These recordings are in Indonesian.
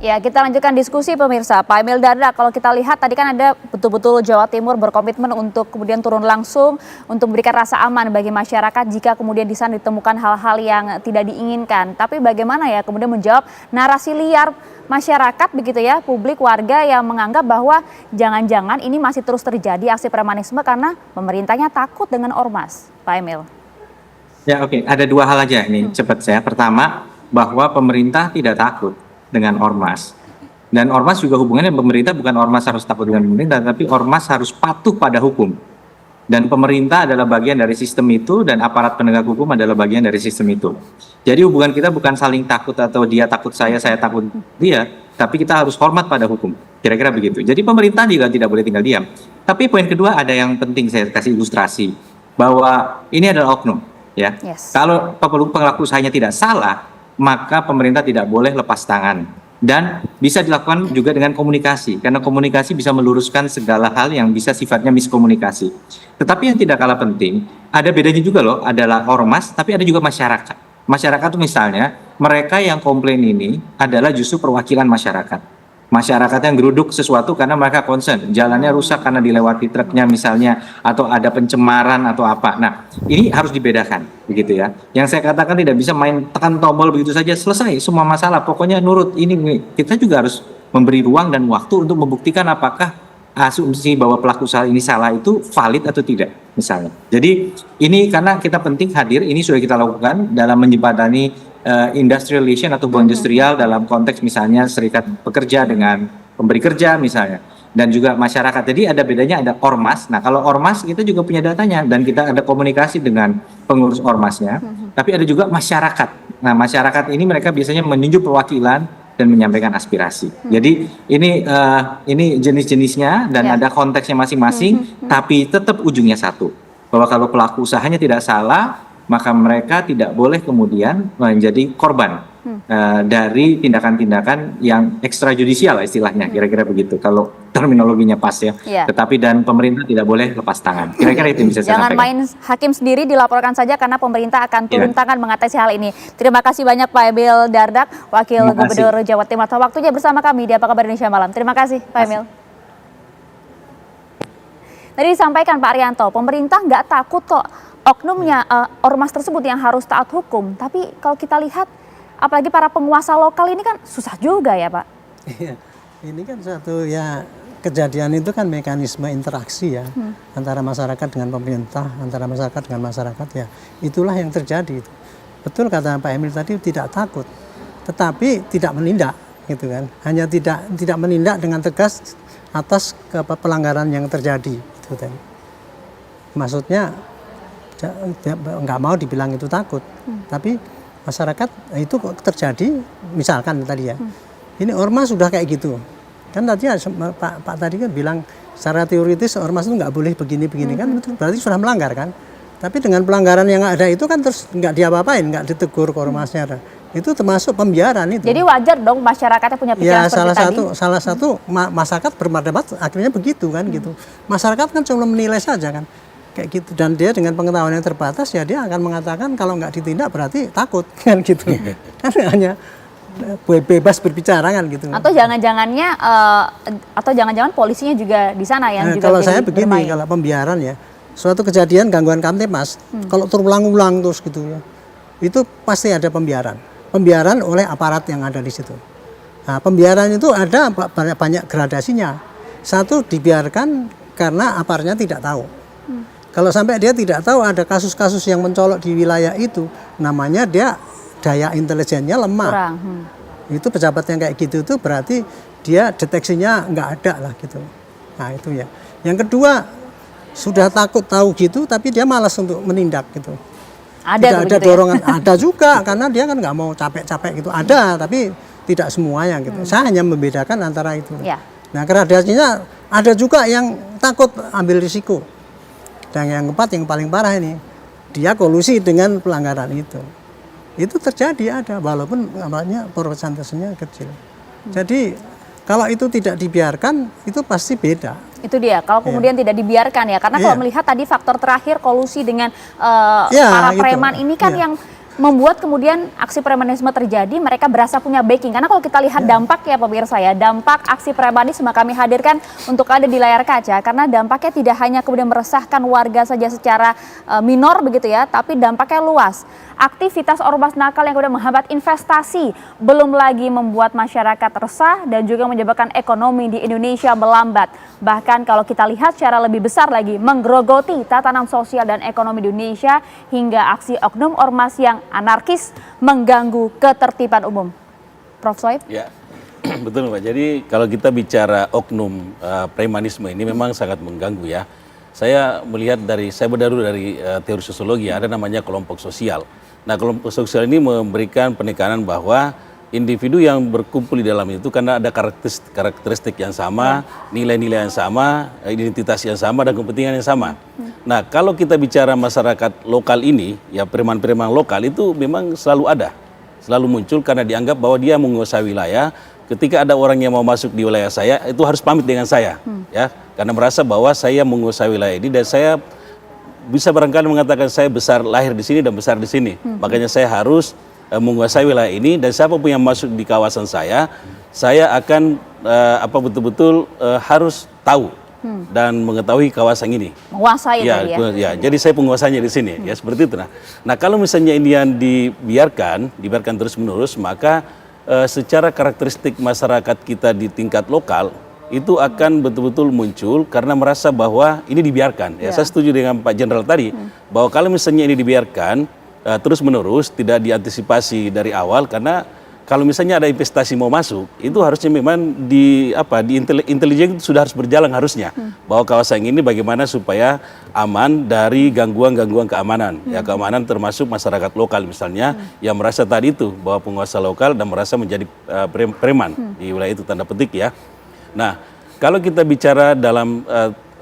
Ya, kita lanjutkan diskusi pemirsa. Pak Emil Dardak, kalau kita lihat tadi kan ada betul-betul Jawa Timur berkomitmen untuk kemudian turun langsung untuk memberikan rasa aman bagi masyarakat jika kemudian di sana ditemukan hal-hal yang tidak diinginkan. Tapi bagaimana ya kemudian menjawab narasi liar masyarakat begitu ya, publik warga yang menganggap bahwa jangan-jangan ini masih terus terjadi aksi premanisme karena pemerintahnya takut dengan ormas. Pak Emil. Ya oke, ada dua hal aja ini cepat saya. Pertama, bahwa pemerintah tidak takut dengan ormas. Dan ormas juga hubungannya pemerintah bukan ormas harus takut dengan pemerintah, tapi ormas harus patuh pada hukum. Dan pemerintah adalah bagian dari sistem itu dan aparat penegak hukum adalah bagian dari sistem itu. Jadi hubungan kita bukan saling takut atau dia takut saya takut dia, tapi kita harus hormat pada hukum. Kira-kira begitu. Jadi pemerintah juga tidak boleh tinggal diam. Tapi poin kedua ada yang penting saya kasih ilustrasi bahwa ini adalah oknum, ya. Yes. Kalau pelaku usahanya tidak salah, maka pemerintah tidak boleh lepas tangan dan bisa dilakukan juga dengan komunikasi karena komunikasi bisa meluruskan segala hal yang bisa sifatnya miskomunikasi. Tetapi yang tidak kalah penting, ada bedanya juga loh, adalah ormas tapi ada juga masyarakat. Masyarakat itu misalnya mereka yang komplain ini adalah justru perwakilan masyarakat. Masyarakat yang geruduk sesuatu karena mereka concern, jalannya rusak karena dilewati truknya misalnya, atau ada pencemaran atau apa. Nah, ini harus dibedakan, begitu ya. Yang saya katakan tidak bisa main tekan tombol begitu saja selesai semua masalah. Pokoknya nurut ini, kita juga harus memberi ruang dan waktu untuk membuktikan apakah asumsi bahwa pelaku usaha ini salah itu valid atau tidak, misalnya. Jadi ini karena kita penting hadir, ini sudah kita lakukan dalam menjembatani industrial relation atau hubungan industrial dalam konteks misalnya serikat pekerja dengan pemberi kerja misalnya dan juga masyarakat. Jadi ada bedanya, ada ormas. Nah kalau ormas kita juga punya datanya dan kita ada komunikasi dengan pengurus ormasnya. Tapi ada juga masyarakat. Nah masyarakat ini mereka biasanya menunjuk perwakilan dan menyampaikan aspirasi. Jadi ini jenis-jenisnya dan ada konteksnya masing-masing. Tapi tetap ujungnya satu, bahwa kalau pelaku usahanya tidak salah, maka mereka tidak boleh kemudian menjadi korban dari tindakan-tindakan yang ekstrajudisial istilahnya, kira-kira begitu kalau terminologinya pas ya. Tetapi dan pemerintah tidak boleh lepas tangan. Kira-kira itu yang bisa saya sampaikan. Jangan main hakim sendiri, dilaporkan saja karena pemerintah akan turun tangan mengatasi hal ini. Terima kasih banyak Pak Emil Dardak, Wakil Gubernur Jawa Timur, atas waktunya bersama kami di Apa Kabar Indonesia Malam. Terima kasih Pak Emil. Tadi disampaikan Pak Arianto, pemerintah nggak takut kok oknumnya ormas tersebut yang harus taat hukum. Tapi kalau kita lihat, apalagi para penguasa lokal ini kan susah juga ya Pak. Iya, ini kan satu ya kejadian itu kan mekanisme interaksi ya antara masyarakat dengan pemerintah, antara masyarakat dengan masyarakat ya. Itulah yang terjadi. Betul kata Pak Emil tadi, tidak takut, tetapi tidak menindak gitu kan. Hanya tidak menindak dengan tegas atas pelanggaran yang terjadi. Gitu kan. Maksudnya nggak mau dibilang itu takut, tapi masyarakat itu terjadi, misalkan tadi ya, ini ormas sudah kayak gitu, kan tadi Pak tadi kan bilang secara teoritis ormas itu nggak boleh begini kan, itu berarti sudah melanggar kan, tapi dengan pelanggaran yang ada itu kan terus nggak diapa-apain, nggak ditegur ke ormasnya, itu termasuk pembiaran itu. Jadi wajar dong masyarakatnya punya pikiran seperti tadi. Salah satu masyarakat bermartabat akhirnya begitu kan gitu, masyarakat kan cuma menilai saja kan. Kayak gitu, dan dia dengan pengetahuan yang terbatas ya dia akan mengatakan kalau nggak ditindak berarti takut kan gitu. Kan hanya bebas berbicara kan gitu. Atau jangan-jangan polisinya juga di sana yang juga kalau saya begini, kalau pembiaran ya, suatu kejadian gangguan kamtipmas kalau terulang-ulang terus gitu ya, itu pasti ada pembiaran oleh aparat yang ada di situ. Nah, pembiaran itu ada banyak gradasinya. Satu, dibiarkan karena aparatnya tidak tahu. Kalau sampai dia tidak tahu ada kasus-kasus yang mencolok di wilayah itu, namanya dia daya intelijennya lemah. Itu pejabat yang kayak gitu itu berarti dia deteksinya nggak ada lah gitu. Nah itu ya. Yang kedua, sudah takut tahu gitu tapi dia malas untuk menindak gitu. Ada dorongan, ya? Ada juga karena dia kan nggak mau capek-capek gitu. Ada tapi tidak semuanya gitu. Saya hanya membedakan antara itu. Nah gradasinya ada juga yang takut ambil risiko. Dan yang keempat, yang paling parah ini, dia kolusi dengan pelanggaran itu. Itu terjadi ada, walaupun namanya persentasenya kecil. Jadi kalau itu tidak dibiarkan, itu pasti beda. Itu dia, kalau kemudian tidak dibiarkan ya. Karena kalau melihat tadi faktor terakhir kolusi dengan para preman ini kan yang membuat kemudian aksi premanisme terjadi, mereka berasa punya backing. Karena kalau kita lihat dampak ya pemirsa ya, dampak aksi premanisme kami hadirkan untuk ada di layar kaca. Karena dampaknya tidak hanya kemudian meresahkan warga saja secara minor begitu ya, tapi dampaknya luas. Aktivitas ormas nakal yang kemudian menghambat investasi, belum lagi membuat masyarakat resah dan juga menyebabkan ekonomi di Indonesia melambat. Bahkan kalau kita lihat secara lebih besar lagi, menggerogoti tatanan sosial dan ekonomi di Indonesia hingga aksi oknum ormas yang anarkis mengganggu ketertiban umum. Prof. Soeb? Ya, betul Mbak. Jadi kalau kita bicara oknum premanisme ini memang sangat mengganggu ya. Saya berdasar dari teori sosiologi, ada namanya kelompok sosial. Nah, kelompok sosial ini memberikan penekanan bahwa individu yang berkumpul di dalam itu karena ada karakteristik yang sama, nilai-nilai yang sama, identitas yang sama, dan kepentingan yang sama. Nah, kalau kita bicara masyarakat lokal ini, ya preman-preman lokal itu memang selalu ada, selalu muncul karena dianggap bahwa dia menguasai wilayah. Ketika ada orang yang mau masuk di wilayah saya, itu harus pamit dengan saya, ya, karena merasa bahwa saya menguasai wilayah ini dan saya bisa barangkali mengatakan saya lahir di sini dan besar di sini. Makanya saya harus menguasai wilayah ini dan siapapun yang masuk di kawasan saya akan betul-betul harus tahu dan mengetahui kawasan ini. Menguasai ya, tadi ya. Ya, jadi saya penguasanya di sini, ya seperti itu. Nah, kalau misalnya ini yang dibiarkan terus-menerus, maka secara karakteristik masyarakat kita di tingkat lokal itu akan betul-betul muncul karena merasa bahwa ini dibiarkan. Ya, saya setuju dengan Pak Jenderal tadi bahwa kalau misalnya ini dibiarkan terus-menerus, tidak diantisipasi dari awal, karena kalau misalnya ada investasi mau masuk, itu harusnya memang di intelijen itu sudah harus berjalan harusnya. Bahwa kawasan ini bagaimana supaya aman dari gangguan-gangguan keamanan. Ya, keamanan termasuk masyarakat lokal misalnya yang merasa tadi itu bahwa penguasa lokal dan merasa menjadi preman di wilayah itu, tanda petik ya. Nah, kalau kita bicara dalam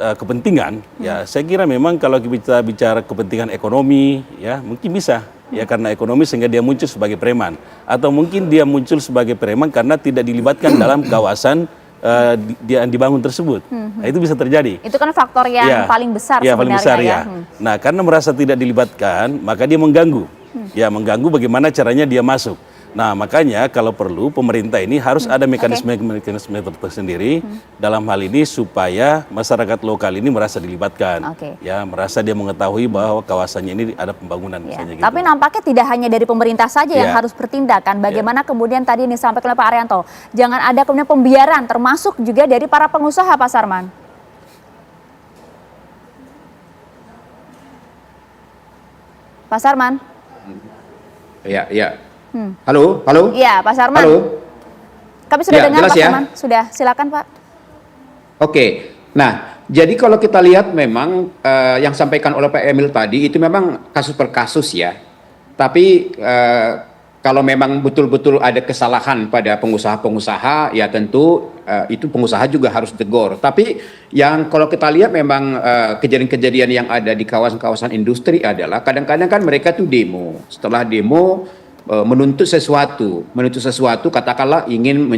kepentingan, ya saya kira memang kalau kita bicara kepentingan ekonomi, ya mungkin bisa, ya karena ekonomi sehingga dia muncul sebagai preman, atau mungkin dia muncul sebagai preman karena tidak dilibatkan dalam kawasan yang dibangun tersebut. Nah, itu bisa terjadi. Itu kan faktor yang paling besar ya, sebenarnya paling besar, ya. Nah, karena merasa tidak dilibatkan, maka dia mengganggu. Ya, mengganggu bagaimana caranya dia masuk. Nah, makanya kalau perlu pemerintah ini harus ada mekanisme tersendiri dalam hal ini supaya masyarakat lokal ini merasa dilibatkan. Ya, merasa dia mengetahui bahwa kawasannya ini ada pembangunan misalnya gitu. Tapi nampaknya tidak hanya dari pemerintah saja yang harus bertindak kan. Bagaimana kemudian tadi ini disampaikan oleh Pak Arianto, jangan ada kemudian pembiaran termasuk juga dari para pengusaha, Pak Sarman. Pak Sarman. Ya. Halo. Iya, Pak Sarman. Halo. Kami sudah dengar Pak Sarman. Ya? Sudah, silakan Pak. Oke. Nah, jadi kalau kita lihat memang yang sampaikan oleh Pak Emil tadi itu memang kasus per kasus ya. Tapi kalau memang betul-betul ada kesalahan pada pengusaha-pengusaha, ya tentu itu pengusaha juga harus tegur. Tapi yang kalau kita lihat memang kejadian-kejadian yang ada di kawasan-kawasan industri adalah kadang-kadang kan mereka tuh demo. Setelah demo menuntut sesuatu, katakanlah ingin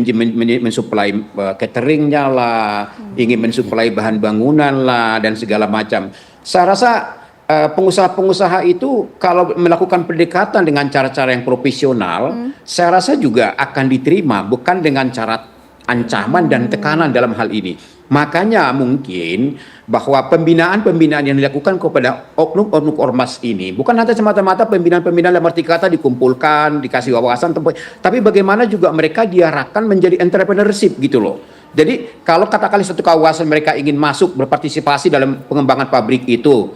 mensuplai cateringnya lah, ingin mensuplai bahan bangunan lah dan segala macam. Saya rasa pengusaha-pengusaha itu kalau melakukan pendekatan dengan cara-cara yang profesional, saya rasa juga akan diterima, bukan dengan cara ancaman dan tekanan dalam hal ini. Makanya mungkin bahwa pembinaan-pembinaan yang dilakukan kepada oknum-oknum ormas ini bukan hanya semata-mata pembinaan-pembinaan dalam arti kata dikumpulkan, dikasih wawasan, tapi bagaimana juga mereka diarahkan menjadi entrepreneurship gitu loh. Jadi kalau katakanlah satu kawasan mereka ingin masuk berpartisipasi dalam pengembangan pabrik itu,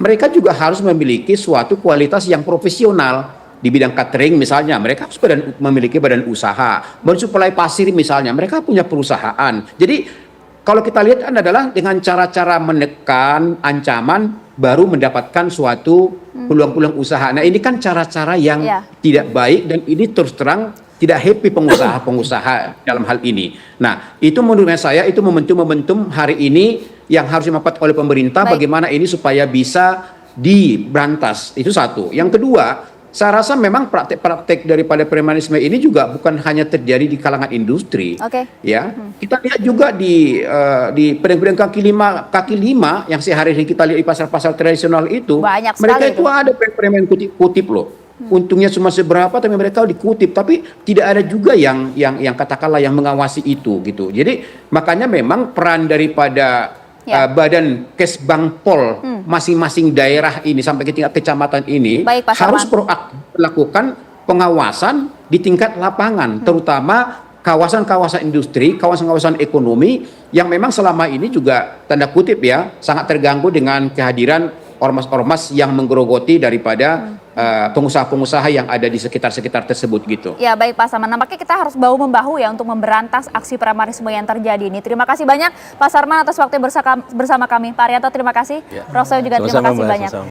mereka juga harus memiliki suatu kualitas yang profesional. Di bidang catering misalnya, mereka harus memiliki badan usaha. Mensuplai pasir misalnya, mereka punya perusahaan. Jadi kalau kita lihat adalah dengan cara-cara menekan ancaman baru mendapatkan suatu peluang-peluang usaha. Nah, ini kan cara-cara yang tidak baik dan ini terus terang tidak happy pengusaha-pengusaha dalam hal ini. Nah, itu menurut saya itu momentum-momentum hari ini yang harus dimanfaatkan oleh pemerintah. Bagaimana ini supaya bisa diberantas. Itu satu. Yang kedua, saya rasa memang praktek-praktek daripada premanisme ini juga bukan hanya terjadi di kalangan industri. Ya, kita lihat juga di pedagang kaki lima yang sehari-hari kita lihat di pasar-pasar tradisional itu, mereka itu ada preman kutip loh. untungnya cuma seberapa, tapi mereka dikutip, tapi tidak ada juga yang katakanlah yang mengawasi itu gitu. Jadi makanya memang peran daripada Badan Kesbangpol masing-masing daerah ini sampai ke tingkat kecamatan ini Baik, Pak harus Sarman. proaktif melakukan pengawasan di tingkat lapangan, terutama kawasan-kawasan industri, kawasan-kawasan ekonomi yang memang selama ini juga tanda kutip ya sangat terganggu dengan kehadiran ormas-ormas yang menggerogoti daripada pengusaha-pengusaha yang ada di sekitar-sekitar tersebut gitu. Ya baik Pak Sarman, nampaknya kita harus bahu-membahu ya untuk memberantas aksi premanisme yang terjadi ini. Terima kasih banyak Pak Sarman atas waktu bersama kami. Pak Arianto terima kasih, Prof. juga terima Sama-sama, kasih Mbak, banyak. sama-sama.